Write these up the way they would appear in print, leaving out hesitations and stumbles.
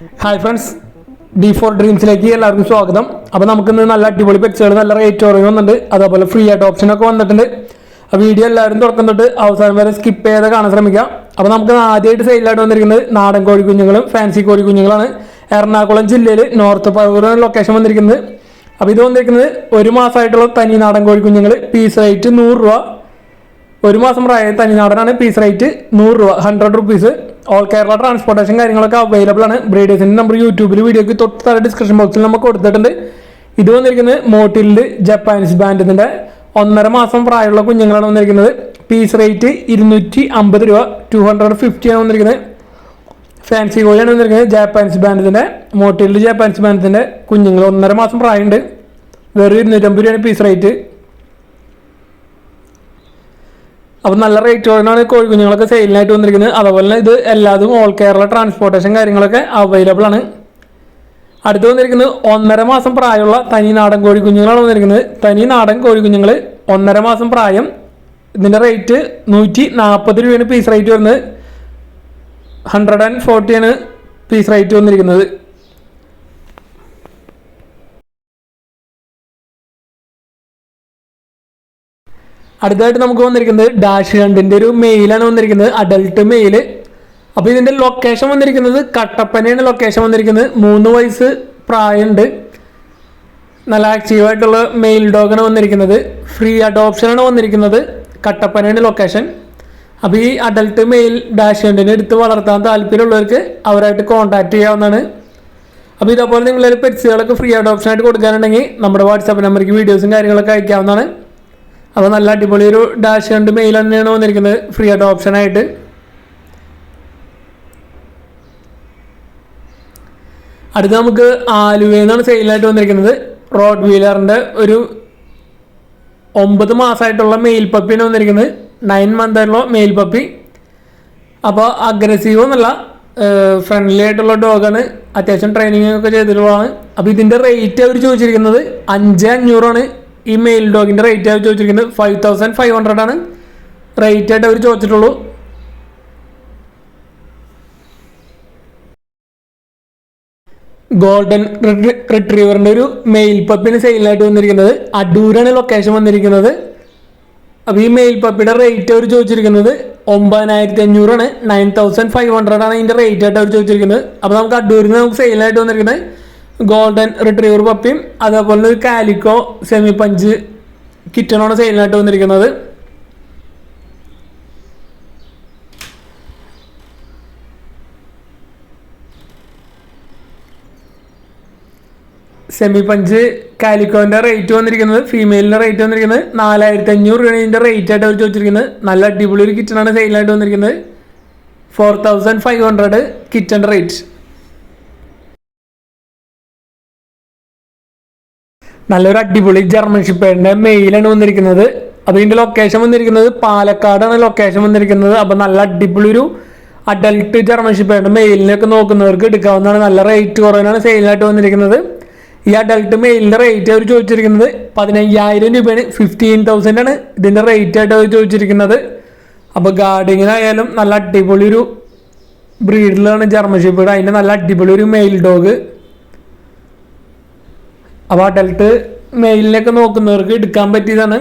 Hi friends, D4 ഡ്രീംസിലേക്ക് എല്ലാവർക്കും സ്വാഗതം. അപ്പോൾ നമുക്കിന്ന് നല്ല അടിപൊളി പെറ്റ്സുകൾ നല്ല റേറ്റ് കുറവ് വന്നിട്ടുണ്ട്. അതേപോലെ ഫ്രീ ആയിട്ട് ഓപ്ഷനൊക്കെ വന്നിട്ടുണ്ട്. ആ വീഡിയോ എല്ലാവരും തുടക്കം തൊട്ട് അവസാനം വരെ സ്കിപ്പ് ചെയ്ത് കാണാൻ ശ്രമിക്കാം. അപ്പോൾ നമുക്ക് ആദ്യമായിട്ട് സെയിലായിട്ട് വന്നിരിക്കുന്നത് നാടൻ കോഴി കുഞ്ഞുങ്ങളും ഫാൻസി കോഴി കുഞ്ഞുങ്ങളാണ്. എറണാകുളം ജില്ലയിൽ നോർത്ത് പറവൂർ ലൊക്കേഷൻ വന്നിരിക്കുന്നത്. അപ്പോൾ ഇത് വന്നിരിക്കുന്നത് ഒരു മാസമായിട്ടുള്ള തനി നാടൻ കോഴി കുഞ്ഞുങ്ങൾ. പീസ് റേറ്റ് 100 രൂപ. ഒരു മാസം പ്രായം തനി നാടനാണ്. പീസ് റേറ്റ് 100 രൂപ, 100 റുപ്പീസ്. ഓൾ കേരള ട്രാൻസ്പോർട്ടേഷൻ കാര്യങ്ങളൊക്കെ അവൈലബിൾ ആണ്. ബ്രീഡേഴ്സിൻ്റെ നമ്പർ യൂട്യൂബിൽ വീഡിയോക്ക് തൊട്ട് താഴെ ഡിസ്ക്രിപ്ഷൻ ബോക്സിൽ നമുക്ക് കൊടുത്തിട്ടുണ്ട്. ഇത് വന്നിരിക്കുന്നത് മോട്ടിലിൻ്റെ ജപ്പാനീസ് ബാൻഡിൻ്റെ 1.5 മാസം പ്രായമുള്ള കുഞ്ഞുങ്ങളാണ് വന്നിരിക്കുന്നത്. പീസ് റേറ്റ് 250 രൂപ, 250 ആണ് വന്നിരിക്കുന്നത്. ഫാൻസി കോഴിയാണ് വന്നിരിക്കുന്നത്. ജാപ്പാനീസ് ബാൻഡിൻ്റെ മോട്ടിലിൻ്റെ ജാപ്പാനീസ് ബാൻഡിൻ്റെ കുഞ്ഞുങ്ങൾ 1.5 മാസം പ്രായമുണ്ട്. വെറും 250 രൂപയാണ് പീസ് റേറ്റ്. അപ്പോൾ നല്ല റേറ്റോടാണ് കോഴി കുഞ്ഞുങ്ങളൊക്കെ സെയിലിനായിട്ട് വന്നിരിക്കുന്നത്. അതുപോലെ തന്നെ ഇത് എല്ലാതും ഓൾ കേരള ട്രാൻസ്പോർട്ടേഷൻ കാര്യങ്ങളൊക്കെ അവൈലബിൾ ആണ്. അടുത്ത് വന്നിരിക്കുന്നത് 1.5 മാസം പ്രായമുള്ള തനി നാടൻ കോഴി കുഞ്ഞുങ്ങളാണ് വന്നിരിക്കുന്നത്. തനി നാടൻ കോഴി കുഞ്ഞുങ്ങൾ 1.5 മാസം പ്രായം. ഇതിൻ്റെ റേറ്റ് 140 രൂപയാണ് പീസ് റേറ്റ് വരുന്നത്. 140 ആണ് പീസ് റേറ്റ് വന്നിരിക്കുന്നത്. അടുത്തതായിട്ട് നമുക്ക് വന്നിരിക്കുന്നത് ഡാഷ് ഹണ്ടിൻ്റെ ഒരു മെയിലാണ് വന്നിരിക്കുന്നത്, അഡൽട്ട് മെയിൽ. അപ്പോൾ ഇതിൻ്റെ ലൊക്കേഷൻ വന്നിരിക്കുന്നത് കട്ടപ്പനയാണ് ലൊക്കേഷൻ വന്നിരിക്കുന്നത്. 3 വയസ്സ് പ്രായമുണ്ട്. നല്ല ആക്റ്റീവായിട്ടുള്ള മെയിൽ ഡോഗാണ് വന്നിരിക്കുന്നത്. ഫ്രീ അഡോപ്ഷനാണ് വന്നിരിക്കുന്നത്. കട്ടപ്പനയാണ് ലൊക്കേഷൻ. അപ്പോൾ ഈ അഡൽട്ട് മെയിൽ ഡാഷ് ഹണ്ടിനെ എടുത്ത് വളർത്താൻ താല്പര്യമുള്ളവർക്ക് അവരായിട്ട് കോൺടാക്ട് ചെയ്യാവുന്നതാണ്. അപ്പോൾ ഇതേപോലെ നിങ്ങളൊരു പെറ്റ്സുകളൊക്കെ ഫ്രീ അഡോപ്ഷനായിട്ട് കൊടുക്കാനുണ്ടെങ്കിൽ നമ്മുടെ വാട്സാപ്പ് നമ്പറിലേക്ക് വീഡിയോസും കാര്യങ്ങളൊക്കെ അയക്കാവുന്നതാണ്. അപ്പോൾ നല്ല അടിപൊളി ഒരു ഡാഷ് ഹണ്ട് മെയിൽ തന്നെയാണ് വന്നിരിക്കുന്നത് ഫ്രീ ആയിട്ട് ഓപ്ഷനായിട്ട്. അടുത്ത് നമുക്ക് ആലുവയിൽ നിന്നാണ് സെയിലായിട്ട് വന്നിരിക്കുന്നത്. റോഡ് വീലറിൻ്റെ ഒരു 9 മാസമായിട്ടുള്ള മെയിൽ പപ്പിയാണ് വന്നിരിക്കുന്നത്. 9 മന്ത് ആയിട്ടുള്ള മെയിൽ പപ്പി. അപ്പോൾ അഗ്രസീവ് എന്നല്ല, ഫ്രണ്ട്ലി ആയിട്ടുള്ള ഡോഗാണ്. അത്യാവശ്യം ട്രെയിനിങ് ഒക്കെ ചെയ്തിട്ടുള്ളതാണ്. അപ്പോൾ ഇതിൻ്റെ റേറ്റ് അവർ ചോദിച്ചിരിക്കുന്നത് 5,500 ആണ്. ഈ മെയിൽ ഡോഗിൻ്റെ റേറ്റ് അവർ ചോദിച്ചിരിക്കുന്നത് 5,500 ആണ് റേറ്റ് ആയിട്ട് അവർ ചോദിച്ചിട്ടുള്ളൂ. ഗോൾഡൻ റിട്രീവറിൻ്റെ ഒരു മെയിൽ പപ്പിന് സെയിലായിട്ട് വന്നിരിക്കുന്നത്. അടൂരാണ് ലൊക്കേഷൻ വന്നിരിക്കുന്നത്. അപ്പോൾ ഈ മെയിൽ പപ്പിയുടെ റേറ്റ് അവർ ചോദിച്ചിരിക്കുന്നത് 9,500 ആണ്. 9,500 ആണ് ഇതിൻ്റെ റേറ്റ് ആയിട്ട് അവർ ചോദിച്ചിരിക്കുന്നത്. അപ്പോൾ നമുക്ക് അടൂരിൽ നിന്ന് നമുക്ക് സെയിലായിട്ട് വന്നിരിക്കുന്നത് ഗോൾഡൻ റിട്രീവർ പപ്പിയും അതേപോലെ ഒരു കാലിക്കോ സെമി പഞ്ച് കിറ്റണാണ് സെയിലിനായിട്ട് വന്നിരിക്കുന്നത്. സെമി പഞ്ച് കാലിക്കോൻ്റെ റേറ്റ് വന്നിരിക്കുന്നത്, ഫീമെയിലിൻ്റെ റേറ്റ് വന്നിരിക്കുന്നത് 4,500 രൂപയാണ് ഇതിൻ്റെ റേറ്റ് ആയിട്ട് അവർ ചോദിച്ചിരിക്കുന്നത്. നല്ല അടിപൊളി ഒരു കിറ്റണാണ് സെയിലിനായിട്ട് വന്നിരിക്കുന്നത്. 4,500 കിറ്റൻ്റെ റേറ്റ്. നല്ലൊരു അടിപൊളി ജർമ്മൻ ഷെപ്പേർഡിൻ്റെ മെയിലാണ് വന്നിരിക്കുന്നത്. അപ്പോൾ ഇതിൻ്റെ ലൊക്കേഷൻ വന്നിരിക്കുന്നത് പാലക്കാടാണ് ലൊക്കേഷൻ വന്നിരിക്കുന്നത്. അപ്പോൾ നല്ല അടിപൊളി ഒരു അഡൽട്ട് ജർമ്മൻ ഷെപ്പേർഡിൻ്റെ മെയിലിനൊക്കെ നോക്കുന്നവർക്ക് എടുക്കാവുന്നതാണ്. നല്ല റേറ്റ് കുറവിനാണ് സെയിലായിട്ട് വന്നിരിക്കുന്നത്. ഈ അഡൽട്ട് മെയിലിൻ്റെ റേറ്റ് അവർ ചോദിച്ചിരിക്കുന്നത് 15,000 രൂപയാണ്. 15,000 ആണ് ഇതിൻ്റെ റേറ്റ് ആയിട്ട് അവർ ചോദിച്ചിരിക്കുന്നത്. അപ്പോൾ ഗാർഡിങ്ങിനായാലും നല്ല അടിപൊളി ഒരു ബ്രീഡിലാണ് ജർമ്മൻ ഷെപ്പേർഡ്. അതിൻ്റെ നല്ല അടിപൊളി ഒരു മെയിൽ ഡോഗ്. അപ്പോൾ അഡൽട്ട് മെയിലിനൊക്കെ നോക്കുന്നവർക്ക് എടുക്കാൻ പറ്റിയതാണ്.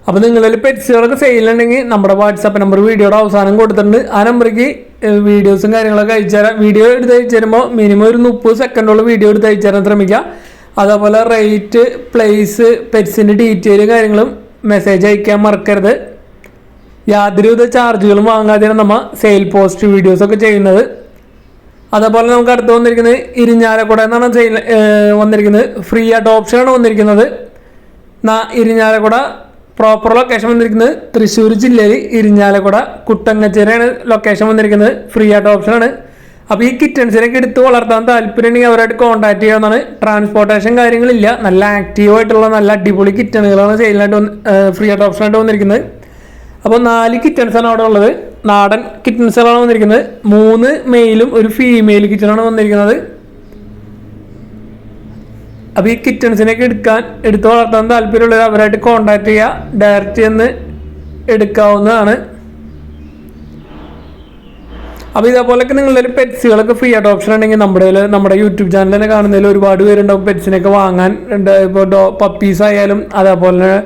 അപ്പോൾ നിങ്ങളിൽ പെറ്റ്സുകളൊക്കെ സെയിലുണ്ടെങ്കിൽ നമ്മുടെ വാട്സാപ്പ് നമ്പർ വീഡിയോയുടെ അവസാനം കൊടുത്തിട്ടുണ്ട്. ആ നമ്പറേക്ക് വീഡിയോസും കാര്യങ്ങളൊക്കെ അയച്ചു തരാം. വീഡിയോ എടുത്ത് അയച്ചു തരുമ്പോൾ മിനിമം ഒരു 30 സെക്കൻഡുള്ള വീഡിയോ എടുത്ത് അയച്ചു തരാൻ ശ്രമിക്കുക. അതേപോലെ റേറ്റ്, പ്ലേസ്, പെറ്റ്സിൻ്റെ ഡീറ്റെയിലും കാര്യങ്ങളും മെസ്സേജ് അയക്കാൻ മറക്കരുത്. യാതൊരുവിധ ചാർജുകളും വാങ്ങാതെയാണ് നമ്മൾ സെയിൽ പോസ്റ്റ് വീഡിയോസൊക്കെ ചെയ്യുന്നത്. അതേപോലെ നമുക്ക് അടുത്ത് വന്നിരിക്കുന്നത് ഇരിഞ്ഞാലക്കുട എന്നാണ് വന്നിരിക്കുന്നത്. ഫ്രീ അഡോപ്ഷനാണ് വന്നിരിക്കുന്നത്. ഇരിഞ്ഞാലക്കുട പ്രോപ്പർ ലൊക്കേഷൻ വന്നിരിക്കുന്നത് തൃശ്ശൂർ ജില്ലയിൽ ഇരിഞ്ഞാലക്കുട കുട്ടങ്ങച്ചേരിയാണ് ലൊക്കേഷൻ വന്നിരിക്കുന്നത്. ഫ്രീ അഡോപ്ഷനാണ്. അപ്പോൾ ഈ കിറ്റൻസിനൊക്കെ എടുത്ത് വളർത്താൻ താല്പര്യമുണ്ടെങ്കിൽ അവരായിട്ട് കോൺടാക്ട് ചെയ്യാവുന്നതാണ്. ട്രാൻസ്പോർട്ടേഷൻ കാര്യങ്ങളില്ല. നല്ല ആക്റ്റീവായിട്ടുള്ള നല്ല അടിപൊളി കിറ്റണുകളാണ് സെയിലിനായിട്ട് ഫ്രീ അഡോപ്ഷനായിട്ട് വന്നിരിക്കുന്നത്. അപ്പോൾ 4 കിറ്റൻസാണ് അവിടെ ഉള്ളത്. നാടൻ കിറ്റൻസുകളാണ് വന്നിരിക്കുന്നത്. 3 മെയിലും ഒരു ഫീമെയിൽ കിറ്റനാണ് വന്നിരിക്കുന്നത്. അപ്പോൾ ഈ കിറ്റൻസിനൊക്കെ എടുത്ത് വളർത്താൻ താല്പര്യമുള്ളവർ അവരായിട്ട് കോൺടാക്ട് ചെയ്യുക. ഡയറക്റ്റ് ചെന്ന് എടുക്കാവുന്നതാണ്. അപ്പോൾ ഇതേപോലെയൊക്കെ നിങ്ങളുടെ പെറ്റ്സുകളൊക്കെ ഫ്രീ ആയിട്ട് ഓപ്ഷൻ ഉണ്ടെങ്കിൽ നമ്മുടെ യൂട്യൂബ് ചാനൽ തന്നെ കാണുന്നതിൽ ഒരുപാട് പേരുണ്ടാവും പെറ്റ്സിനൊക്കെ വാങ്ങാൻ. ഇപ്പോൾ പപ്പീസ് ആയാലും അതേപോലെ തന്നെ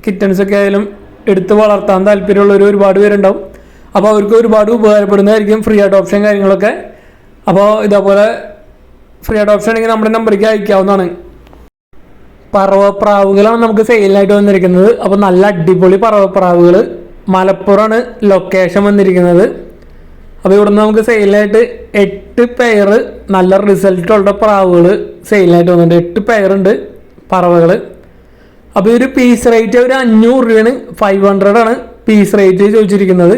കിറ്റൻസൊക്കെ ആയാലും എടുത്ത് വളർത്താൻ താല്പര്യമുള്ളവർ ഒരുപാട് പേരുണ്ടാവും. അപ്പോൾ അവർക്ക് ഒരുപാട് ഉപകാരപ്പെടുന്നതായിരിക്കും ഫ്രീ ആയിട്ട് ഓപ്ഷൻ കാര്യങ്ങളൊക്കെ. അപ്പോൾ ഇതേപോലെ ഫ്രീ ആയിട്ട് ഓപ്ഷൻ ഉണ്ടെങ്കിൽ നമ്മുടെ നമ്പറിലേക്ക് അയക്കാവുന്നതാണ്. പറവപ്രാവുകളാണ് നമുക്ക് സെയിലിനായിട്ട് വന്നിരിക്കുന്നത്. അപ്പോൾ നല്ല അടിപൊളി പറവപ്രാവുകൾ, മലപ്പുറമാണ് ലൊക്കേഷൻ വന്നിരിക്കുന്നത്. അപ്പോൾ ഇവിടുന്ന് നമുക്ക് സെയിലിനായിട്ട് 8 പെയർ നല്ല റിസൾട്ടുള്ള പ്രാവുകൾ സെയിലിനായിട്ട് വന്നിട്ടുണ്ട്. 8 പെയറുണ്ട് പറവകൾ. അപ്പോൾ ഒരു പീസ് റേറ്റ് ഒരു 500 രൂപയാണ്, 500 ആണ് പീസ് റേറ്റ് ചോദിച്ചിരിക്കുന്നത്.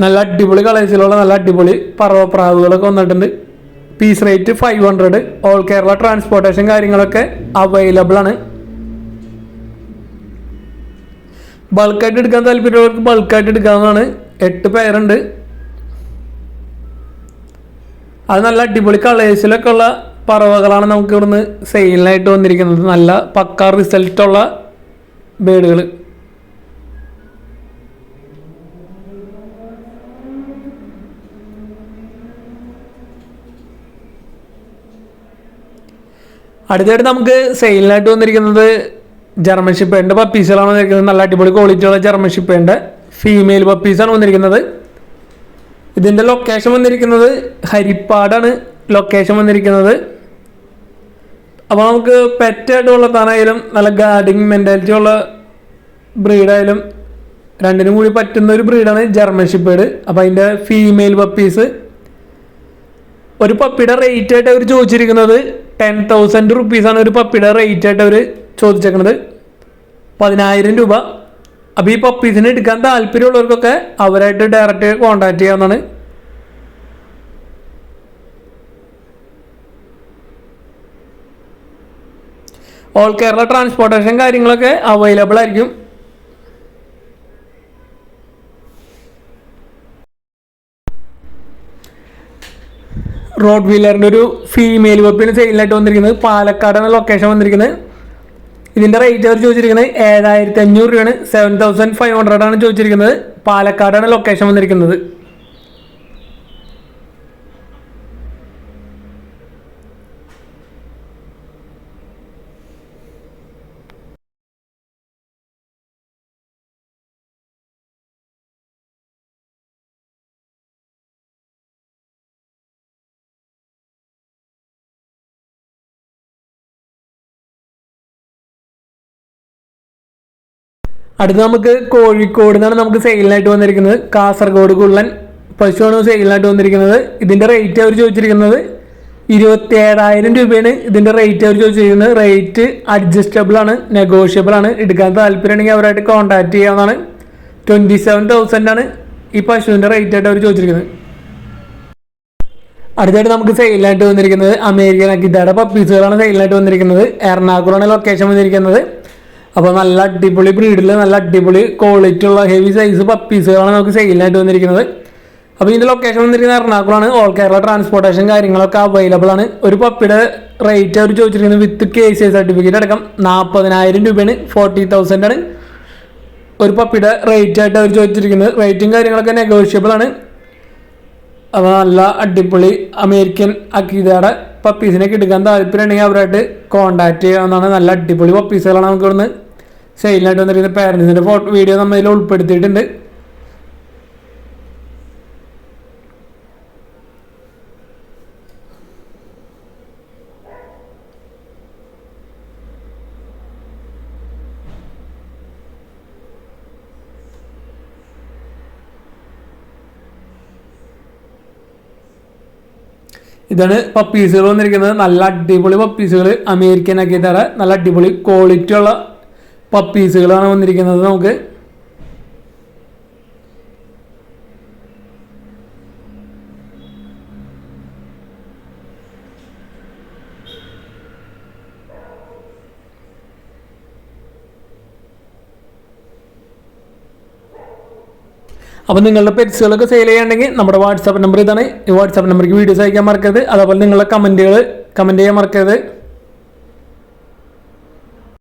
നല്ല അടിപൊളി കളേഴ്സിലുള്ള നല്ല അടിപൊളി പറവപ്രാവുകളൊക്കെ വന്നിട്ടുണ്ട്. Piece rate 500. All Kerala transportation കാര്യങ്ങളൊക്കെ അവൈലബിൾ ആണ്. ബൾക്കായിട്ട് എടുക്കാൻ താല്പര്യമുള്ളവർക്ക് ബൾക്കായിട്ട് എടുക്കാവുന്നതാണ്. 8 പെയറുണ്ട്. അത് നല്ല അടിപൊളി കളേഴ്സിലൊക്കെ ഉള്ള പറവകളാണ് നമുക്ക് ഇവിടുന്ന് സെയിലിനായിട്ട് വന്നിരിക്കുന്നത്. നല്ല പക്ക റിസൾട്ടുള്ള ബേഡുകൾ. അടുത്തായിട്ട് നമുക്ക് സെയിലിനായിട്ട് വന്നിരിക്കുന്നത് ജർമ്മൻ ഷിപ്പേഡിൻ്റെ പപ്പീസുകളാണ് വന്നിരിക്കുന്നത്. നല്ല അടിപൊളി ക്വാളിറ്റിയുള്ള ജർമ്മൻ ഷിപ്പേഡിൻ്റെ ഫീമെയിൽ പപ്പീസാണ് വന്നിരിക്കുന്നത്. ഇതിൻ്റെ ലൊക്കേഷൻ വന്നിരിക്കുന്നത് ഹരിപ്പാടാണ് ലൊക്കേഷൻ വന്നിരിക്കുന്നത്. അപ്പോൾ നമുക്ക് പെറ്റായിട്ട് വളർത്താനായാലും നല്ല ഗാർഡിങ് മെൻറ്റാലിറ്റി ഉള്ള ബ്രീഡായാലും രണ്ടിനും കൂടി പറ്റുന്ന ഒരു ബ്രീഡാണ് ജർമ്മൻ ഷിപ്പേഡ്. അപ്പോൾ അതിൻ്റെ ഫീമെയിൽ പപ്പീസ് ഒരു പപ്പിയുടെ റേറ്റ് ആയിട്ട് അവർ ചോദിച്ചിരിക്കുന്നത് 10,000 റുപ്പീസാണ്. ഒരു പപ്പിയുടെ റേറ്റ് ആയിട്ട് അവർ ചോദിച്ചേക്കുന്നത് 10,000 രൂപ. അപ്പോൾ ഈ പപ്പീസിനെ എടുക്കാൻ താല്പര്യമുള്ളവർക്കൊക്കെ അവരായിട്ട് ഡയറക്റ്റ് കോൺടാക്ട് ചെയ്യാവുന്നതാണ്. ഓൾ കേരള ട്രാൻസ്പോർട്ടേഷൻ കാര്യങ്ങളൊക്കെ അവൈലബിൾ ആയിരിക്കും. റോഡ് വീലറിൻ്റെ ഒരു ഫീമെയിൽ പപ്പിന് സെയിലിനായിട്ട് വന്നിരിക്കുന്നത്. പാലക്കാടാണ് ലൊക്കേഷൻ വന്നിരിക്കുന്നത്. ഇതിൻ്റെ റേറ്റ് അവർ ചോദിച്ചിരിക്കുന്നത് 7,500 രൂപയാണ്. 7,500 ആണ് ചോദിച്ചിരിക്കുന്നത്. പാലക്കാടാണ് ലൊക്കേഷൻ വന്നിരിക്കുന്നത്. അടുത്ത് നമുക്ക് കോഴിക്കോട് നിന്നാണ് നമുക്ക് സെയിലിനായിട്ട് വന്നിരിക്കുന്നത്. കാസർഗോഡ് കുള്ളൻ പശുവാണ് സെയിലിനായിട്ട് വന്നിരിക്കുന്നത്. ഇതിൻ്റെ റേറ്റ് അവർ ചോദിച്ചിരിക്കുന്നത് 27,000 രൂപയാണ്. ഇതിൻ്റെ റേറ്റ് അവർ ചോദിച്ചിരിക്കുന്നത്. റേറ്റ് അഡ്ജസ്റ്റബിൾ ആണ്, നെഗോഷ്യബിൾ ആണ്. എടുക്കാൻ താല്പര്യമുണ്ടെങ്കിൽ അവരായിട്ട് കോൺടാക്ട് ചെയ്യാവുന്നതാണ്. 27,000 ആണ് ഈ പശുവിൻ്റെ റേറ്റ് ആയിട്ട് അവർ ചോദിച്ചിരിക്കുന്നത്. അടുത്തായിട്ട് നമുക്ക് സെയിലിനായിട്ട് വന്നിരിക്കുന്നത് അമേരിക്കൻ അക്കിത്തയുടെ പപ്പീസുകളാണ് സെയിലിനായിട്ട് വന്നിരിക്കുന്നത്. എറണാകുളമാണ് ലൊക്കേഷൻ വന്നിരിക്കുന്നത്. അപ്പോൾ നല്ല അടിപൊളി ബ്രീഡിൽ നല്ല അടിപൊളി ക്വാളിറ്റി ഉള്ള ഹെവി സൈസ് പപ്പീസുകളാണ് നമുക്ക് സെയിലിനായിട്ട് വന്നിരിക്കുന്നത്. അപ്പോൾ ഇതിൻ്റെ ലൊക്കേഷൻ വന്നിരിക്കുന്നത് എറണാകുളമാണ്. ഓൾ കേരള ട്രാൻസ്പോർട്ടേഷൻ കാര്യങ്ങളൊക്കെ അവൈലബിൾ ആണ്. ഒരു പപ്പിയുടെ റേറ്റ് അവർ ചോദിച്ചിരിക്കുന്നത് വിത്ത് KCI സർട്ടിഫിക്കറ്റ് അടക്കം 40,000 രൂപയാണ്. 40,000 ആണ് ഒരു പപ്പിയുടെ റേറ്റ് ആയിട്ട് അവർ ചോദിച്ചിരിക്കുന്നത്. റേറ്റും കാര്യങ്ങളൊക്കെ നെഗോഷ്യബിൾ ആണ്. അപ്പോൾ നല്ല അടിപൊളി അമേരിക്കൻ അക്കീതയുടെ പപ്പീസിനൊക്കെ എടുക്കാൻ താല്പര്യമുണ്ടെങ്കിൽ അവരായിട്ട് കോൺടാക്ട് ചെയ്യാവുന്നതാണ്. നല്ല അടിപൊളി പപ്പീസുകളാണ് നമുക്ക് ഇവിടുന്ന് സെയിലിനായിട്ട് വന്നിരിക്കുന്നത്. പാരൻസിൻ്റെ വീഡിയോ നമ്മൾ ഇതിൽ ഉൾപ്പെടുത്തിയിട്ടുണ്ട്. ഇതാണ് പപ്പീസുകൾ വന്നിരിക്കുന്നത്. നല്ല അടിപൊളി പപ്പീസുകൾ അമേരിക്കൻ ആക്കി തരാം. നല്ല അടിപൊളി ക്വാളിറ്റി ഉള്ള പപ്പീസുകളാണ് വന്നിരിക്കുന്നത്. നമുക്ക് അപ്പോൾ നിങ്ങളുടെ പെറ്റ്സുകളൊക്കെ സെയിൽ ചെയ്യുകയാണെങ്കിൽ നമ്മുടെ വാട്സാപ്പ് നമ്പർ ഇതാണ്. ഈ വാട്സാപ്പ് നമ്പറിലേക്ക് വീഡിയോസ് അയക്കാൻ മറക്കരുത്. അതേപോലെ നിങ്ങളുടെ കമൻറ്റ് ചെയ്യാൻ മറക്കരുത്.